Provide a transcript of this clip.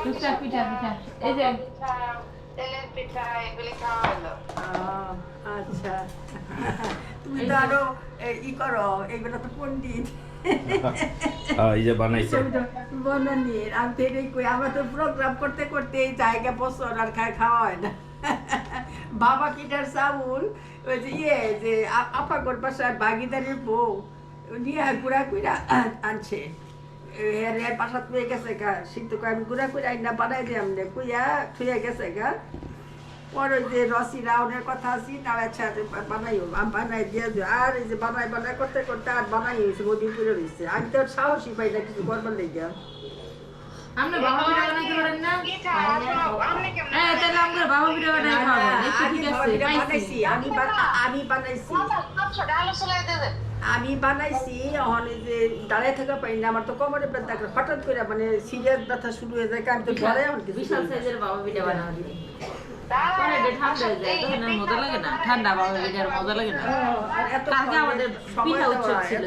টুকটাক পিঠা পিঠা এই যে তেলের পিঠা এগুলি খাওয়া হলো। আচ্ছা তুমি তো আরো ই করো এগুলো তো পন্ডিত এই যে বানাইছে বনানি আমি তো এটাই কই আমরা তো প্রোগ্রাম করতে করতে এই জায়গা বছর আর খাওয়া হয় না বাবা পিঠার চাউল ওই যে যে আপাগর বাসার বাগিদারের বউ নিয়ে গুড়া কুড়া আনছে এর বাসাত পেয়ে গেছে গা শীত আমি গুড়া কুড়া আইনা বানাই দিয়ে আমনে কুইয়া থুয়ে গেছে গা পর ওই যে রসি রাউনের কথা আছি তার আচ্ছা বানাইও বানাই দিয়ে আর এই যে বানাই করতে করতে আর বানাই হয়েছে মোদি পুরে রয়েছে আমি তো সাহসী পাই না কিছু করবার লেগে আমরা বাবা পিঠা বানাইতে পারেন না পিঠা আপনি কেমন তাহলে আমরা বাবা পিঠা বানাই খাওয়াবেন একটু ঠিক আছে বানাইছি আমি বানাইছি ডালো চলাই দেবে। আমি বানাইছি ওখানে যে দাঁড়ায় থাকা পাই না আমার তো কোমরে ব্যথা হঠাৎ করে মানে সিরিয়াস ব্যথা শুরু হয়ে যায় আমি তো ঘরে বিশাল সাইজের বাবা পিঠা বানাই পরে এটা ঠান্ডা হয়ে যায় তখন আর মজা লাগে না ঠান্ডা বাবা পিঠার মজা লাগে না কালকে আমাদের পিঠা উৎসব ছিল